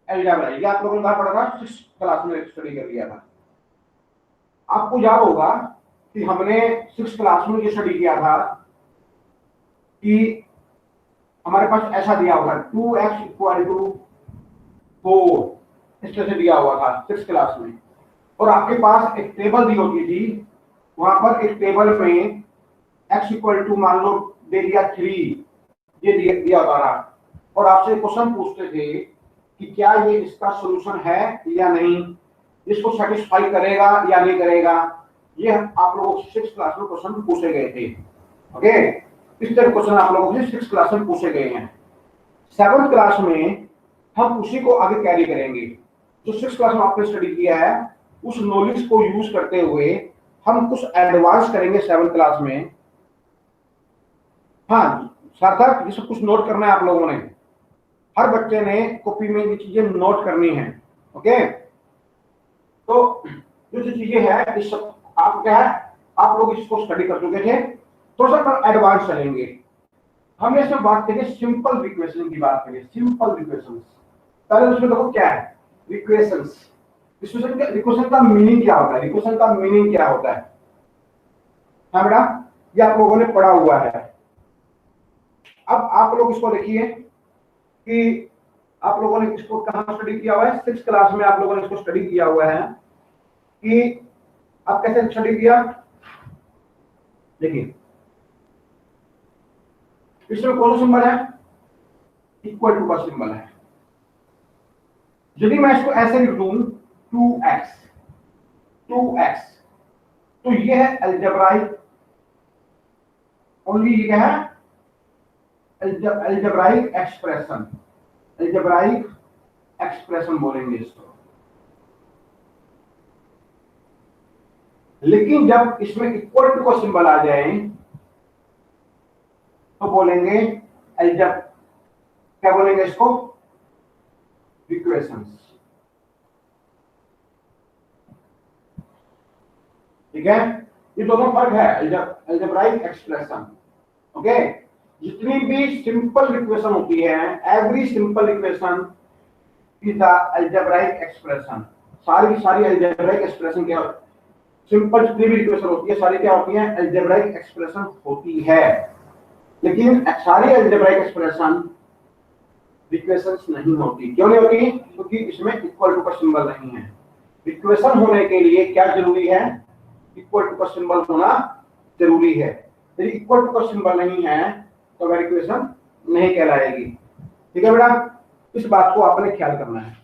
Algebra, ये आप लोगों ने कहा पढ़ा था, 6th क्लास में स्टडी कर लिया था। आपको याद होगा कि हमने 6th क्लास में ये स्टडी किया था कि हमारे पास ऐसा दिया हुआ 2x = 4, इस तरह से दिया हुआ था 6th क्लास में, और आपके पास एक टेबल दी होती थी, वहां पर एक टेबल में x = मान लो दे दिया 3, ये दिया होता था, और आपसे क्वेश्चन पूछते थे कि क्या ये इसका सॉल्यूशन है या नहीं, इसको सेटिस्फाई करेगा या नहीं करेगा। ये आप लोगों को 6th क्लास में क्वेश्चन पूछे गए थे। ओके, इस तरह क्वेश्चन आप लोगों से 6th क्लास में पूछे गए हैं। 7th क्लास में हम उसी को आगे कैरी करेंगे, जो 6th क्लास में आपने स्टडी किया है उस नॉलेज को यूज करते हुए हम कुछ एडवांस करेंगे 7th क्लास में। हाँ सार्थक, ये सब कुछ नोट करना है आप लोगों ने, हर बच्चे ने कॉपी में ये चीजें नोट करनी है। ओके, तो जो चीजें है इस सब आप क्या है, आप लोग इसको स्टडी कर चुके थे, थोड़ा सा एडवांस चलेंगे। हमने इसमें बात करी सिंपल रिक्वेशन की, बात करिए सिंपल रिक्वेशन। पहले उसमें देखो क्या है रिक्वेशंस, रिक्वेशन का मीनिंग क्या होता है, रिक्वेशन का मीनिंग क्या होता है। हाँ बेटा, ये आप लोगों ने पढ़ा हुआ है। अब आप लोग इसको देखिए कि आप लोगों ने इसको कहां स्टडी किया हुआ है, 6th क्लास में आप लोगों ने इसको स्टडी किया हुआ है कि आप कैसे स्टडी किया। देखिए इसमें कौन सा सिंबल है, इक्वल टू का सिंबल है। यदि मैं इसको ऐसे लिख दूं 2x, तो ये है अलजेब्राइक, ओनली ये है अलजेब्राइक एक्सप्रेशन, अलजेब्राइक एक्सप्रेशन बोलेंगे इसको। लेकिन जब इसमें इक्वल टू का सिंबल आ जाए तो बोलेंगे अलजेब, क्या बोलेंगे इसको, इक्वेशंस। ठीक है, ये दोनों फर्क है, अलजेब्राइक एक्सप्रेशन। ओके, जितनी भी सिंपल इक्वेशन होती है, every simple equation is the algebraic expression. सारी की सारी अलजेब्राइक एक्सप्रेशन क्या, सिंपल जितनी भी इक्वेशन होती है सारी क्या होती है, अलजेब्राइक एक्सप्रेशन होती है। लेकिन सारी अलजेब्राइक एक्सप्रेशन इक्वेशंस नहीं होती। क्यों नहीं होती, क्योंकि इसमें इक्वल टू का सिंबल नहीं है। इक्वेशन होने के लिए क्या जरूरी है, इक्वल टू का सिंबल होना जरूरी है। यदि इक्वल टू का सिंबल नहीं है तो वह इक्वेशन नहीं कहलाएगी। ठीक है बेटा, इस बात को आपने ख्याल करना है।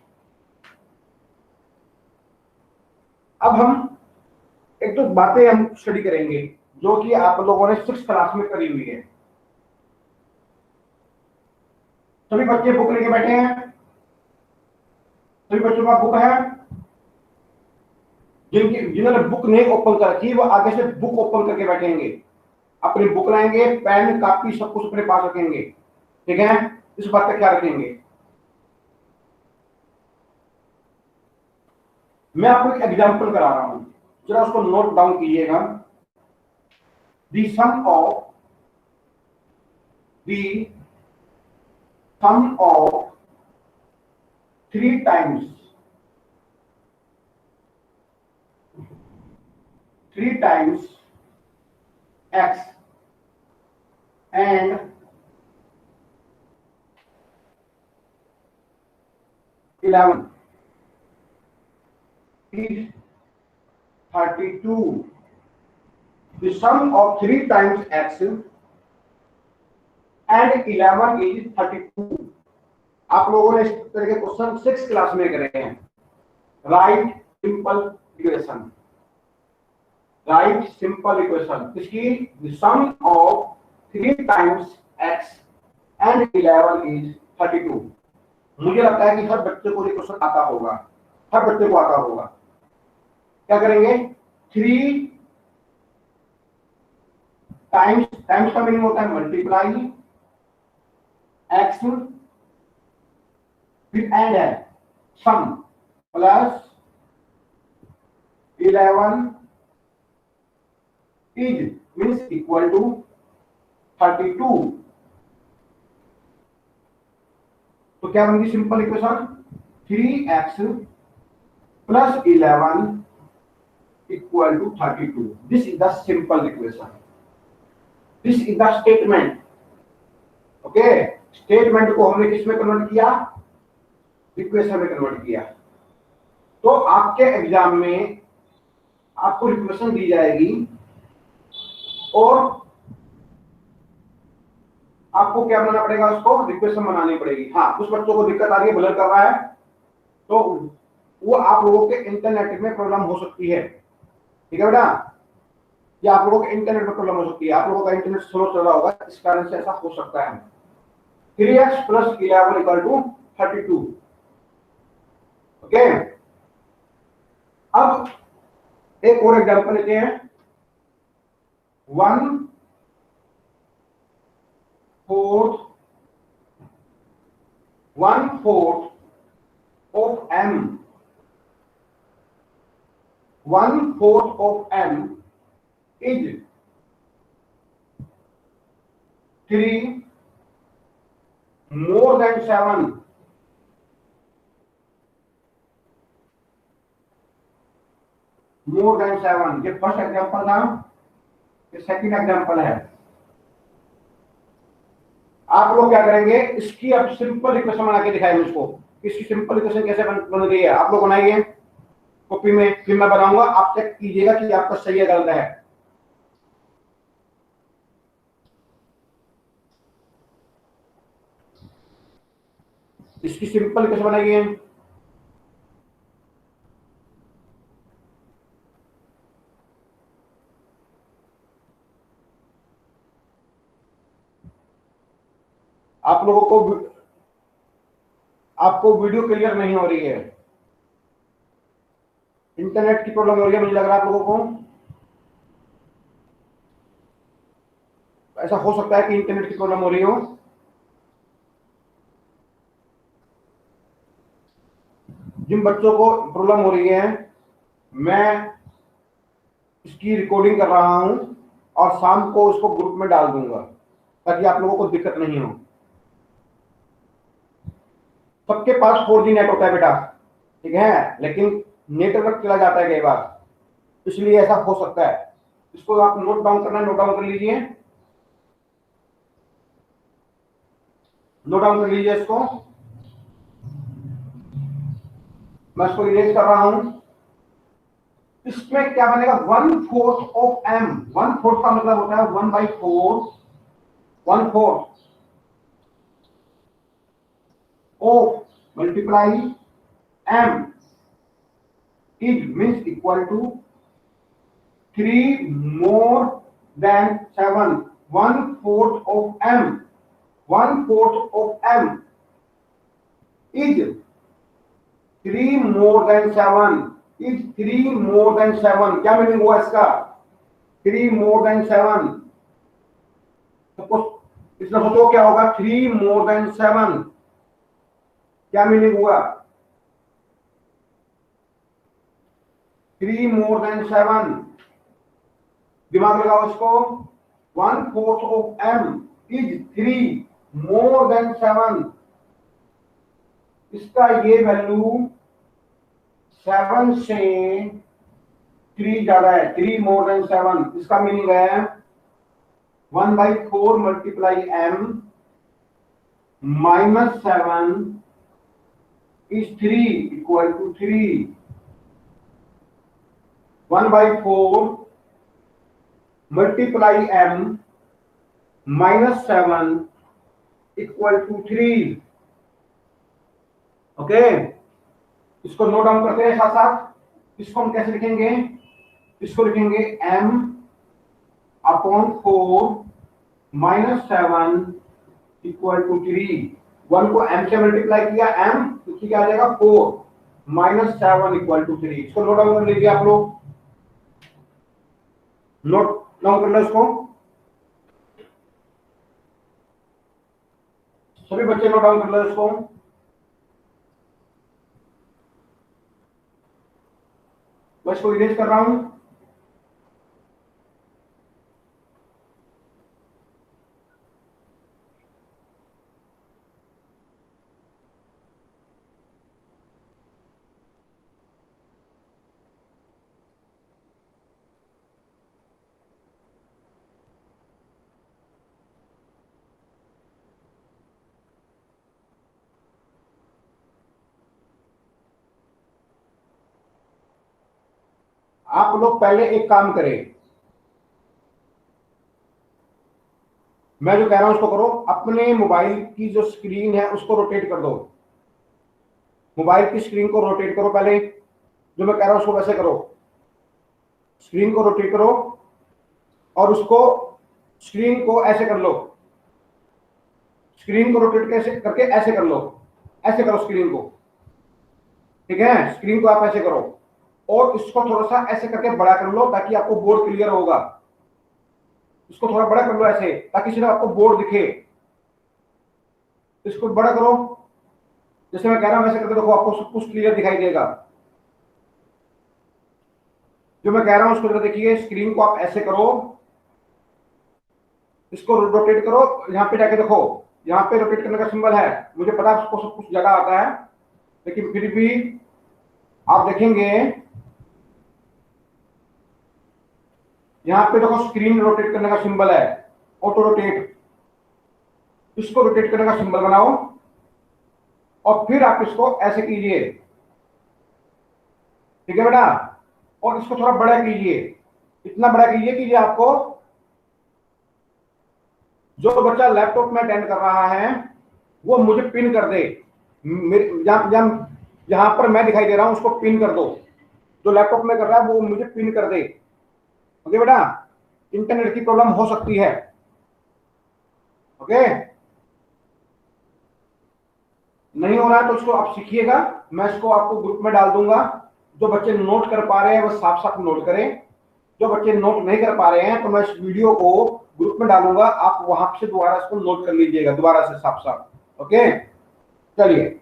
अब हम एक तो बातें हम स्टडी करेंगे जो कि आप लोगों ने 6th क्लास में करी हुई है। सभी बच्चे बुक लेके बैठे हैं, सभी बच्चों का बुक है। जिन्होंने बुक नहीं ओपन कर रखी वो आगे से बुक ओपन करके बैठेंगे, अपनी बुक लाएंगे, पेन कॉपी सब कुछ अपने पास रखेंगे। ठीक है, इस बात का ख्याल रखेंगे। मैं आपको एक एग्जांपल करा रहा हूं, जरा उसको नोट डाउन कीजिएगा। The sum of 3 times 3 times x and 11 is 32. The sum of 3 times x and 11 is 32. आप लोगों ने इस तरह के क्वेश्चन 6th क्लास में करे हैं। Right simple equation, right simple equation इसकी the sum of 3 times x and 11 is 32। मुझे लगता है कि हर बच्चे को ये क्वेश्चन आता होगा, हर बच्चे को आता होगा। क्या करेंगे, 3 टाइम्स, टाइम्स का मीनिंग होता है मल्टीप्लाई, x फिर एंड है sum plus 11 is means equal to 32। तो क्या बन गई simple equation, 3x plus 11 equal to 32. This is the simple equation. This is the statement. Okay, statement को हमने किस में कन्वर्ट किया? इक्वेशन में कन्वर्ट किया। तो आपके एग्जाम में आपको इक्वेशन दी जाएगी और आपको क्या बनाना पड़ेगा? उसको इक्वेशन बनानी पड़ेगी। हाँ, कुछ बच्चों को दिक्कत आ रही है, ब्लर कर रहा है, तो वो आप लोगों के इंटरनेट में प्रॉब्लम हो सकती है। ठीक है बेटा, या आप लोगों के इंटरनेट में प्रॉब्लम हो सकती है, आप लोगों का इंटरनेट स्लो चल रहा होगा, इस कारण से ऐसा हो सकता है। 3x plus 11 equal to 32। Okay, अब एक और एग्जांपल लेते हैं। 1/4 of m, 1/4 of m is 3 more than 7। More than 7, ये फर्स्ट एग्जांपल था, ये सेकंड एग्जांपल है। आप लोग क्या करेंगे? इसकी अब सिंपल इक्वेशन बना के दिखाएंगे उसको। इसकी सिंपल इक्वेशन कैसे बन रही है आप लोग बनाइए कॉपी में, फिर मैं बनाऊंगा, आप चेक कीजिएगा कि आपका सही है गलत है। इसकी सिंपल इक्वेशन बनाइए। आप लोगों को आपको वीडियो क्लियर नहीं हो रही है, इंटरनेट की प्रॉब्लम हो रही है मुझे लग रहा है आप लोगों को। ऐसा हो सकता है कि इंटरनेट की प्रॉब्लम हो रही हो। जिन बच्चों को प्रॉब्लम हो रही है, मैं इसकी रिकॉर्डिंग कर रहा हूं और शाम को उसको ग्रुप में डाल दूंगा ताकि आप लोगों को दिक्कत नहीं हो। सबके पास 4G नेट होता है बेटा, ठीक है, लेकिन नेटवर्क चला जाता है कई बार, इसलिए ऐसा हो सकता है। इसको आप नोट डाउन करना है, नोट डाउन कर लीजिए, नोट डाउन कर लीजिए इसको। मैं इसको इरेज कर रहा हूं। इसमें क्या बनेगा? 1/4 ऑफ m। 1/4 का मतलब होता है 1/4, 1/4 of multiply m is means equal to 3 more than 7। 1/4 of m, 1/4 of m is 3 more than 7, is 3 more than 7। क्या मीनिंग हुआ इसका? 3 more than 7। सपोज इसमें सोचो क्या होगा? 3 more than 7 क्या मीनिंग हुआ? 3 more than 7, दिमाग लगाओ इसको। 1/4 of m is 3 more than 7। इसका ये वैल्यू 7 से 3 ज्यादा है, 3 more than 7। इसका मीनिंग है 1/4 multiply m minus 7 is 3 equal to 3। 1/4 multiply m minus 7 equal to 3। Okay, इसको नोट डाउन करते हैं साथ साथ। इसको हम कैसे लिखेंगे? इसको लिखेंगे m upon 4 minus 7 equal to 3। 1 को m से मल्टीप्लाई किया, m तो क्या आ जाएगा? 4 माइनस 7 इक्वल टू 3। इसको नोट डाउन कर लीजिए आप लोग, नोट डाउन कर लो इसको, सभी बच्चे नोट डाउन कर लो इसको। मैं इसको इरेज कर रहा हूं। आप लोग पहले एक काम करें, मैं जो कह रहा हूं उसको करो। अपने मोबाइल की जो स्क्रीन है उसको रोटेट कर दो, मोबाइल की स्क्रीन को रोटेट करो। पहले जो मैं कह रहा हूं उसको वैसे करो, स्क्रीन को रोटेट करो और उसको स्क्रीन को ऐसे कर लो, स्क्रीन को रोटेट कैसे करके ऐसे कर लो, ऐसे करो स्क्रीन को, ठीक है। स्क्रीन को आप ऐसे करो और इसको थोड़ा सा ऐसे करके बड़ा कर लो ताकि आपको बोर्ड क्लियर होगा। इसको थोड़ा बड़ा कर लो ऐसे ताकि सिर्फ आपको बोर्ड दिखे। इसको बड़ा करो, जैसे मैं कह रहा हूं वैसे करके देखो, आपको सब कुछ क्लियर दिखाई देगा। जो मैं कह रहा हूं उसको देखिए, स्क्रीन को आप ऐसे करो, इसको रोटेट करो, यहाँ पे जाके देखो, यहाँ पे रोटेट करने का सिंबल है। मुझे पता है आपको सब कुछ जगह आता है, लेकिन फिर भी आप देखेंगे यहाँ पे देखो स्क्रीन रोटेट करने का सिंबल है, ऑटो रोटेट। इसको रोटेट करने का सिंबल बनाओ और फिर आप इसको ऐसे कीजिए, ठीक है बेटा। और इसको थोड़ा बड़ा कीजिए, इतना बड़ा कीजिए कि आपको जो बच्चा लैपटॉप में अटेंड कर रहा है वो मुझे पिन कर दे। जहां पर मैं दिखाई दे रहा हूं उसको पिन कर दो, जो लैपटॉप में कर रहा है वो मुझे पिन कर दे। ओके बेटा, इंटरनेट की प्रॉब्लम हो सकती है। ओके, नहीं हो रहा है तो इसको आप सीखिएगा, मैं इसको आपको ग्रुप में डाल दूंगा। जो बच्चे नोट कर पा रहे हैं वो साफ साफ नोट करें, जो बच्चे नोट नहीं कर पा रहे हैं तो मैं इस वीडियो को ग्रुप में डालूंगा, आप वहां से दोबारा इसको नोट कर लीजिएगा दोबारा से साफ साफ। ओके, चलिए।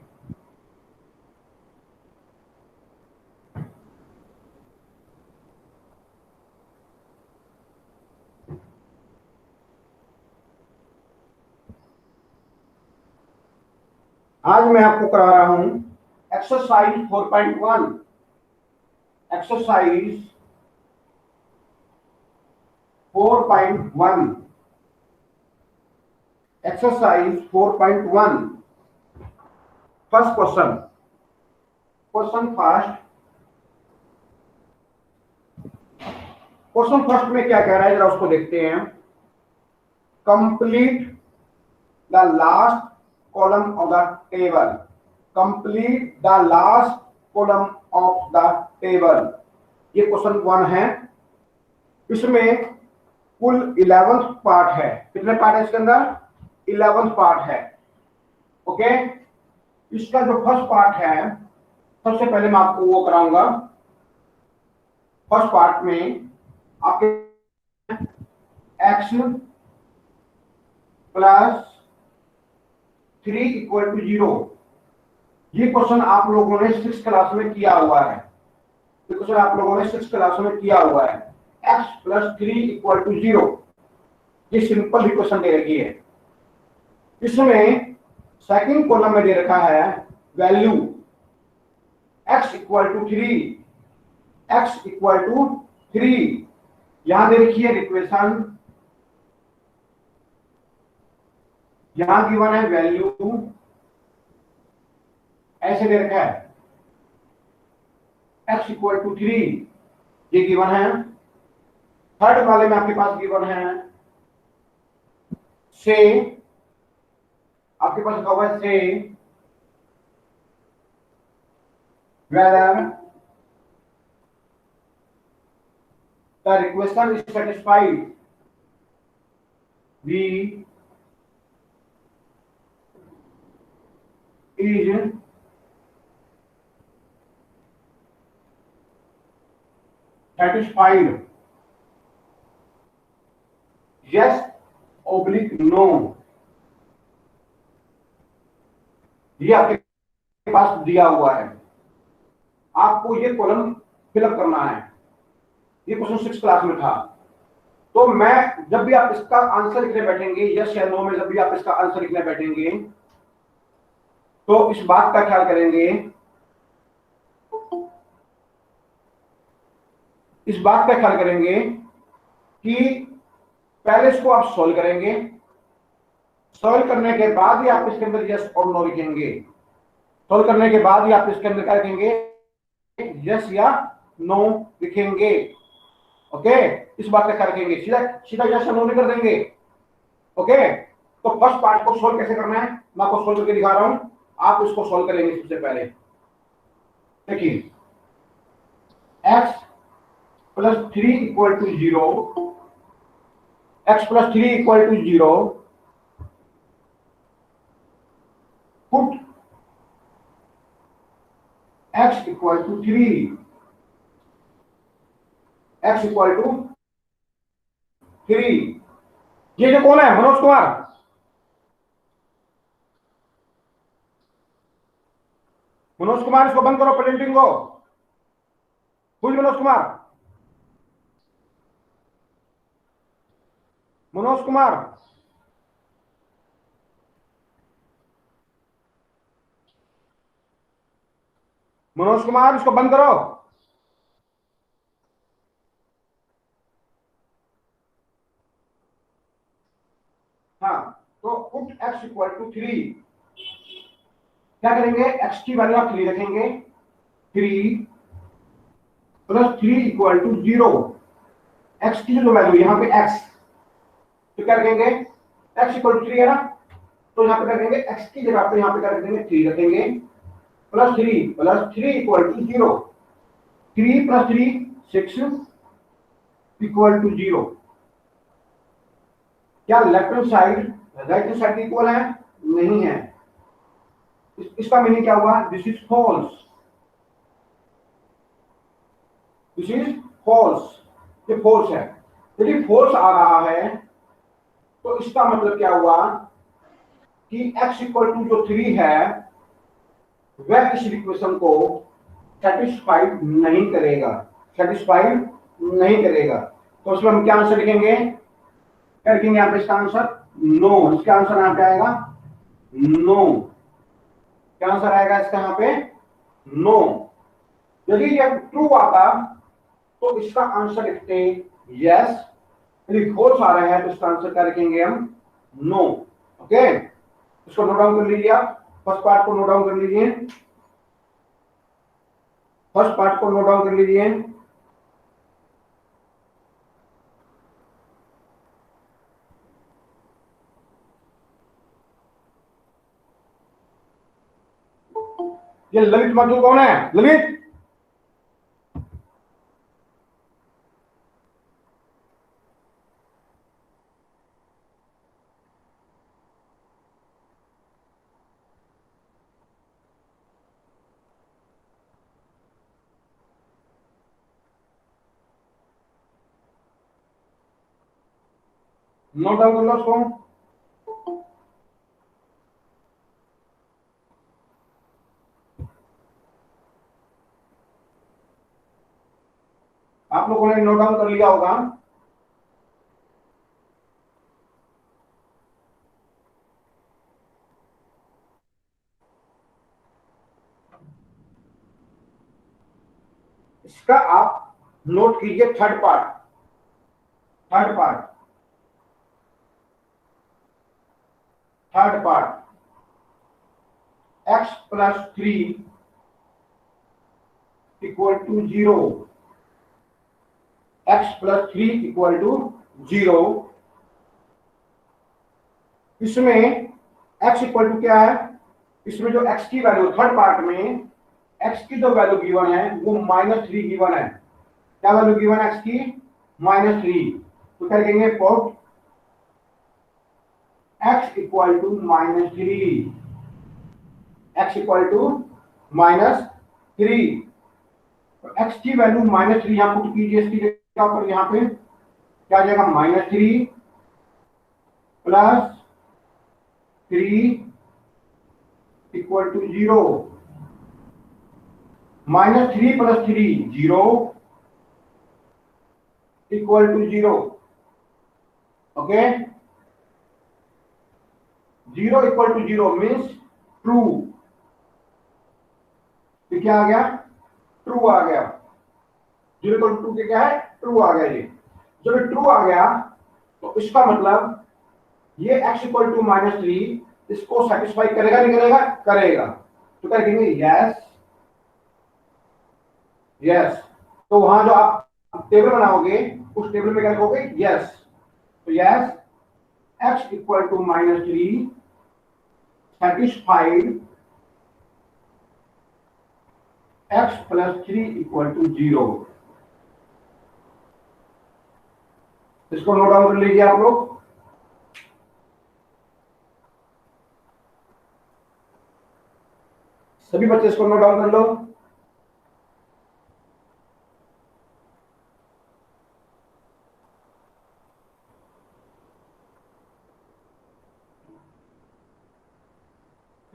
आज मैं आपको करा रहा हूं exercise 4.1, exercise 4.1, exercise 4.1। First question, question first, question first में क्या कह रहा है जरा उसको देखते हैं। Complete the last column of the table, complete the last column of the table, ये क्वेश्चन 1 है। इसमें कुल 11th पार्ट है। कितने पार्ट है इसके अंदर? 11th पार्ट है। ओके, इसका जो फर्स्ट पार्ट है सबसे पहले मैं आपको वो कराऊंगा। फर्स्ट पार्ट में आपके x प्लस 3 इक्वल टू 0, ये क्वेश्चन आप लोगों ने 6th क्लास में किया हुआ है, ये क्वेश्चन आप लोगों ने 6th क्लास में किया हुआ है। x प्लस 3 इक्वल टू 0, ये सिंपल ही क्वेश्चन दे रखी है। इसमें सेकंड कॉलम में दे रखा है value x equal to 3, x equal to 3, यहां दे रखी है इक्वेशन, यहां गिवन है वैल्यू, ऐसे दे रखा है x इक्वल टू 3, ये गिवन है। थर्ड वाले में आपके पास गिवन है से, आपके पास लिखा हुआ है से whether the requestion is satisfied, the is satisfied, yes oblique no, ये आपके पास दिया हुआ है। आपको ये कॉलम फिलअप करना है। ये क्वेश्चन 6th क्लास में था। तो मैं जब भी आप इसका आंसर लिखने बैठेंगे, यस या नो में जब भी आप इसका आंसर लिखने बैठेंगे तो इस बात का ख्याल करेंगे, इस बात का ख्याल करेंगे कि पहले इसको आप सॉल्व करेंगे, सॉल्व करने के बाद ही आप इसके अंदर यस और नो लिखेंगे, सॉल्व करने के बाद ही आप इसके अंदर क्या लिखेंगे, यस या नो लिखेंगे। ओके, इस बात का ख्याल रखेंगे, सीधा सीधा यस नो नहीं कर देंगे। ओके, तो फर्स्ट पार्ट को सोल्व कैसे करना है मैं आपको सोल्व करके दिखा रहा हूं, आप इसको सोल्व करेंगे। सबसे पहले देखिए, x plus 3 equal to 0, x plus 3 equal to 0, put x equal to 3, x equal to 3। ये जो कौन है, मनोज कुमार? मनोज कुमार, इसको बंद करो प्रिंटिंग को। मनोज कुमार, मनोज कुमार, मनोज कुमार, इसको बंद करो। हाँ, तो पुट x इक्वल टू 3, क्या करेंगे, x की वैल्यू आप 3 रखेंगे, 3 प्लस 3 इक्वल टू 0, x की जो वैल्यू यहाँ पे x, तो क्या रखेंगे, x इक्वल टू 3 है ना, तो यहाँ पे रखेंगे x की जगह पे यहाँ पे क्या रखेंगे, 3 रखेंगे, plus 3 equal to 0, 3 plus 3 6 equal to 0। क्या left hand side right hand side equal है? नहीं है। इसका मीनिंग क्या हुआ, this is false, this is false, ये फॉल्स है। यदि फॉल्स आ रहा है तो इसका मतलब क्या हुआ कि x इक्वल टू जो 3 है वह इस इक्वेशन को सेटिस्फाइड नहीं करेगा, सेटिस्फाइड नहीं करेगा। तो उसमें हम क्या आंसर लिखेंगे, क्या लिखेंगे यहाँ पे, इसका आंसर नो। इसका आंसर यहाँ पे आएगा नो। क्या आंसर आएगा इसका यहाँ पे, नो। यदि ये ट्रू आता तो इसका आंसर लिखते यस, यदि फॉल्स आ रहा है तो इसका आंसर क्या लिखेंगे हम, नो। ओके, इसको नोट डाउन कर लीजिए आप, फर्स्ट पार्ट को नोट डाउन कर लीजिए, फर्स्ट पार्ट को नोट डाउन कर लीजिए। ये ललित मधु कौन है, ललित? नोट डाउन कर लो उसको। आप लोगों ने नोट डाउन कर लिया होगा। इसका आप नोट कीजिए third part, third part, third part, x plus 3 equal to 0, x plus 3 equal to 0। इसमें x इक्वल टू क्या है, इसमें जो x की वैल्यू थर्ड पार्ट में x की जो वैल्यू गिवन है वो -3 गिवन है। क्या वैल्यू गिवन है x की, -3। तो क्या लिखेंगे, put x equal to -3, x equal to -3। तो x की वैल्यू -3 यहां पुट कीजिए, इसकी जगह पर यहां पे क्या आ जाएगा, -3 plus 3 equal to 0, -3 plus 3 0 equal to 0। Okay, 0 equal to 0 means true. क्या आ गया, ट्रू आ गया। 0 इक्वल टू के क्या है, ट्रू आ गया। ये जब ट्रू आ गया तो इसका मतलब ये x इक्वल टू -3 इसको सेटिस्फाई करेगा नहीं करेगा, करेगा। तो क्या कहेंगे, यस, यस। तो वहां जो आप टेबल बनाओगे उस टेबल में क्या लिखोगे, यस। तो yes x equal to -3 satisfied x + 3 equal to 0। इसको नोट डाउन कर लीजिए आप लोग। सभी बच्चे इसको नोट डाउन कर लो।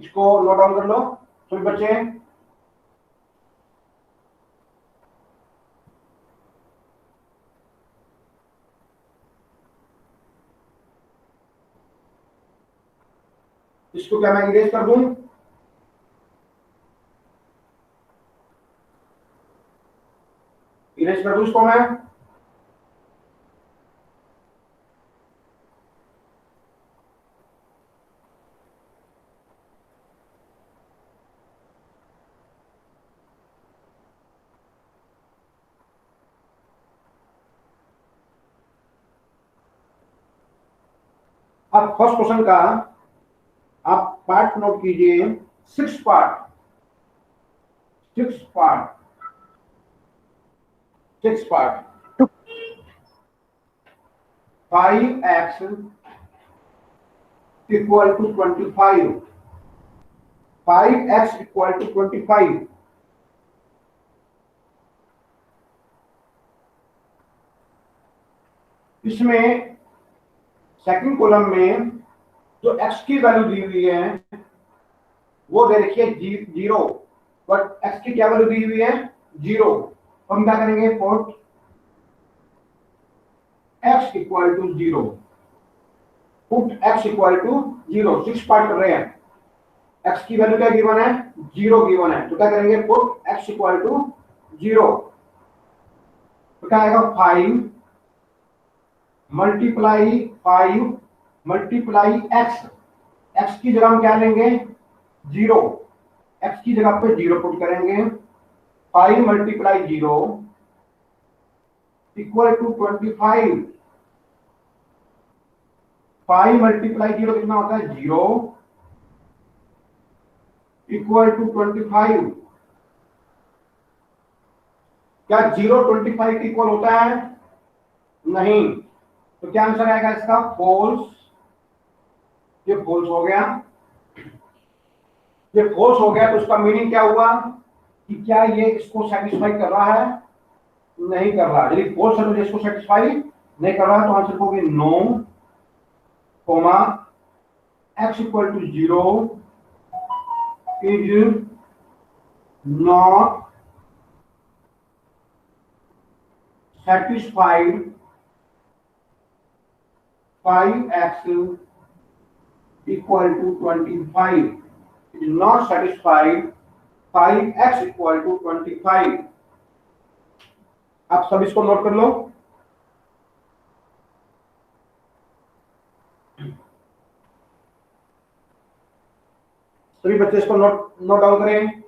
इसको नोट डाउन कर लो सभी बच्चे। इसको क्या मैं इरेज कर दूं? इरेज कर दूं इसको मैं? अब फर्स्ट क्वेश्चन का आप पार्ट नोट कीजिए। 6 part, 6 part, 6 part. 5x equal to 25, 5x equal to 25। इसमें सेकंड कॉलम में जो x की वैल्यू दी हुई है वो दे रखी है 0, बट x की क्या वैल्यू दी हुई है, 0। हम क्या करेंगे, put x equal to 0, put x equal to 0। 6 part कर रहे हैं, x की वैल्यू क्या गिवन है, 0 गिवन है। तो क्या करेंगे, पुट x इक्वल टू 0। तो क्या आएगा, 5 मल्टीप्लाई 5 मल्टीप्लाई x। x की जगह हम क्या लेंगे, 0। x की जगह पे 0 पुट करेंगे। 5 मल्टीप्लाई 0 इक्वल टू 25। 5 मल्टीप्लाई 0 कितना होता है, 0 इक्वल टू 25। क्या 0 25 के इक्वल होता है, नहीं। तो क्या आंसर आएगा इसका, फॉल्स। ये फॉल्स हो गया, ये फॉल्स हो गया। तो उसका मीनिंग क्या हुआ कि क्या ये इसको सेटिस्फाई कर रहा है, नहीं कर रहा। यदि फॉल्स है तो इसको सेटिस्फाई नहीं कर रहा है, तो आंसर होगी no, comma x equal to 0 is not satisfied 5x equal to 25 is not satisfied 5x equal to 25। आप सब इसको नोट कर लो। सभी बच्चे इसको नोट डाउन करें।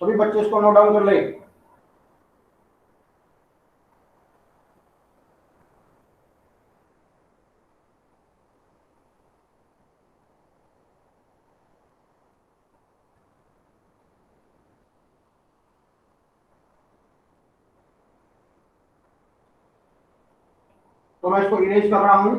सभी बच्चे इसको नोट डाउन कर ले। तो मैं इसको इरेज कर रहा हूं।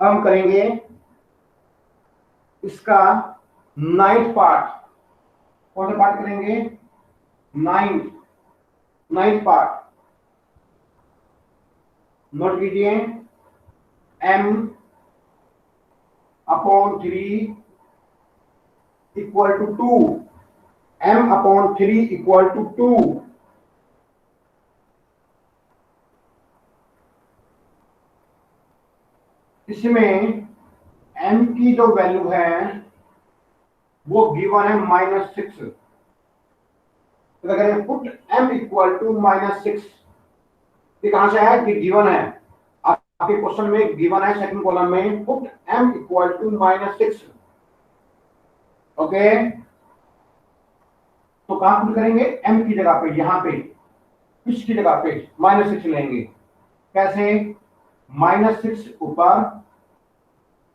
अब हम करेंगे इसका 9th पार्ट। कौन सा पार्ट करेंगे, 9th पार्ट। नोट कीजिए, m upon 3 equal to 2, m upon 3 equal to 2। इसमें m की जो वैल्यू है वो गिवन है -6। तो करेंगे पुट m इक्वल टू -6। ये कहां से है? कि गिवन है, आपके क्वेश्चन में गिवन है सेकंड कॉलम में, put m equal to -6। Okay, तो कहां पुट करेंगे? m की जगह पे, यहां पे इसकी जगह पे -6 लेंगे। कैसे? -6 ऊपर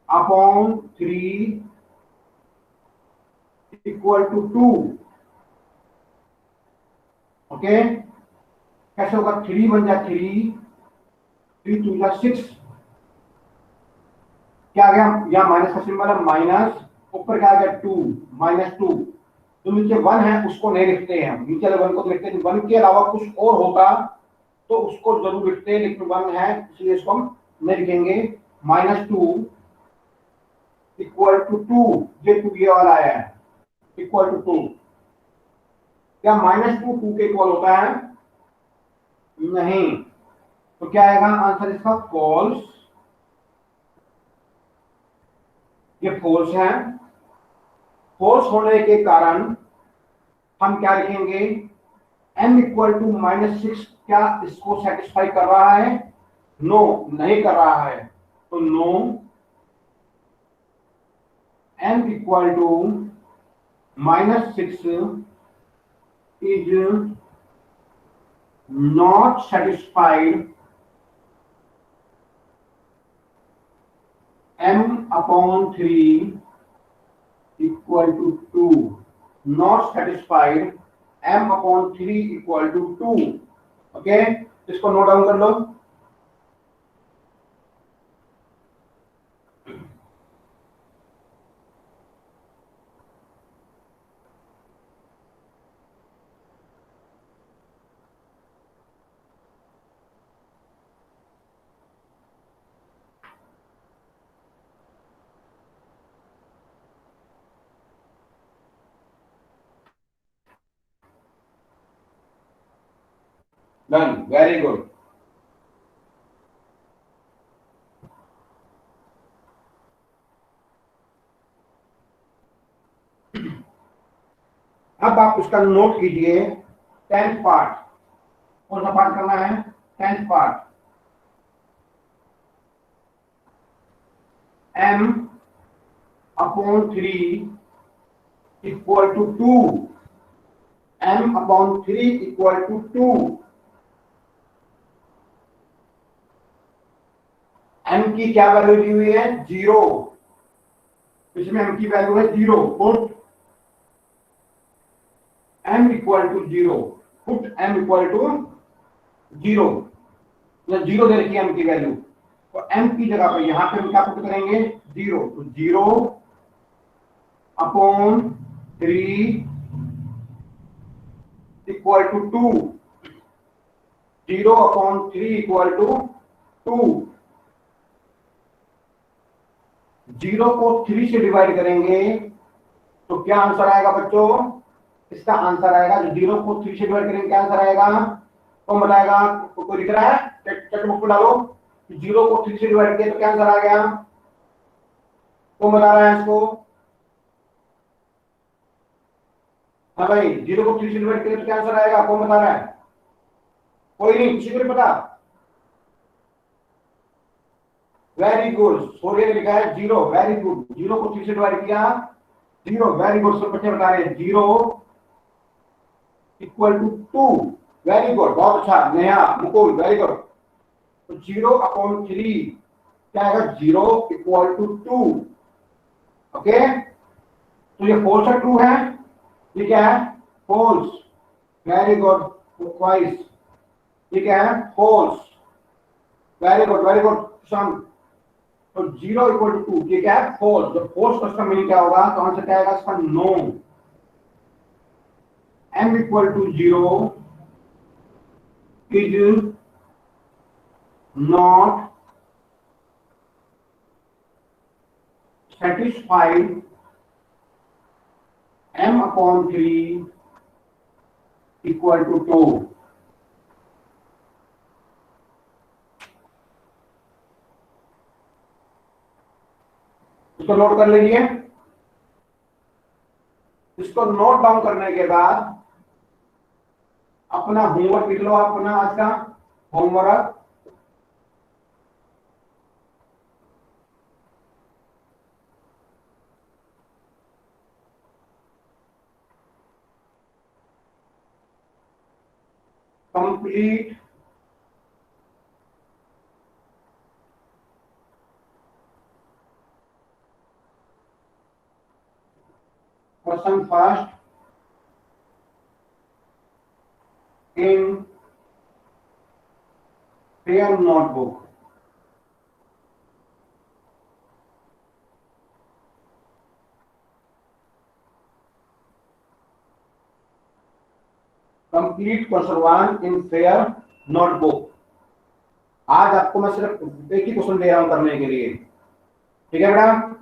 अपॉन 3 इक्वल टू 2। ओके, कैसे होगा? 3 बन जाए 3, 3 2 जा 6, क्या आ गया? यहाँ माइनस का सिंबल है, माइनस, ऊपर क्या आ गया? 2, -2। जो नीचे 1 है उसको नहीं लिखते हैं, नीचे वाले 1 को लिखते हैं। 1 के अलावा कुछ और होता तो उसको जरूर लिखते हैं, लेकिन 1 है इसलिए इसको हम नहीं लिखेंगे। -2 इक्वल टू 2, ये 2 ये वाला आया है, इक्वल टू 2। क्या -2 2 के इक्वल होता है? नहीं। तो क्या आएगा आंसर इसका? फॉल्स। ये फॉल्स है। फॉल्स होने के कारण हम क्या लिखेंगे? m इक्वल टू -6 क्या इसको सेटिस्फाई कर रहा है? नो, नहीं कर रहा है। तो no, m equal to -6 is not satisfied m upon 3 equal to 2। Not satisfied m upon 3 equal to 2। Okay, इसको नोट डाउन कर लो। Done, very good. अब आप उसका नोट कीजिए 10th पार्ट। कौन सा पार्ट करना है? 10th part. m upon 3 equal to 2। m upon 3 equal to 2। m की क्या वैल्यू दी हुई है? 0। इसमें m की वैल्यू है 0। Put m equal to 0। Put m equal to 0, या 0 दे रखी है m की वैल्यू, तो m की जगह पे यहां पे हम क्या पुट करेंगे? 0। तो 0 upon 3 equal to 2। 0 upon 3 equal to 2। 0 को 3 से डिवाइड करेंगे तो क्या आंसर आएगा बच्चों? इसका आंसर आएगा, जो 0 को 3 से डिवाइड करेंगे क्या आंसर आएगा? कौन बताएगा? कोई लिख रहा है? चैट बॉक्स में डालो। 0 को 3 से डिवाइड किया तो क्या आंसर आ गया? कौन बता रहा है इसको? हाँ भाई, 0 को 3 से डिवाइड किया तो क्या आंसर आएगा? कौन बता रहा है? कोई नहीं, किसी को नहीं पता? वेरी गुड, सूर्य ने लिखा है 0। वेरी गुड, 0 को 3 से डिवाइड किया 0। वेरी गुड, सब बच्चे बता रहे हैं 0 इक्वल टू 2। वेरी गुड, बहुत अच्छा। Neha, Mukul, very good. तो 0 अपॉन 3 क्या आएगा? 0 इक्वल टू 2। ओके, तो ये फॉल्स है, ट्रू है? ये क्या है? फॉल्स। Very good, twice. ये क्या है? False. Very good, very good शांत। तो 0 इक्वल टू 2 ये क्या है? फॉल्स। जब फॉल्स का इसका मीनिंग क्या होगा? तो आंसर क्या आएगा इसका? No. m equal to 0 is not satisfied m upon 3 equal to 2। इसको नोट कर लीजिए। इसको नोट डाउन करने के बाद अपना होमवर्क लिख लो, अपना आज का homework. Complete question first in pair notebook. Complete question one in fair notebook. आज आपको मैं सिर्फ एक ही क्वेश्चन दे रहा हूं करने के लिए, ठीक है बेटा।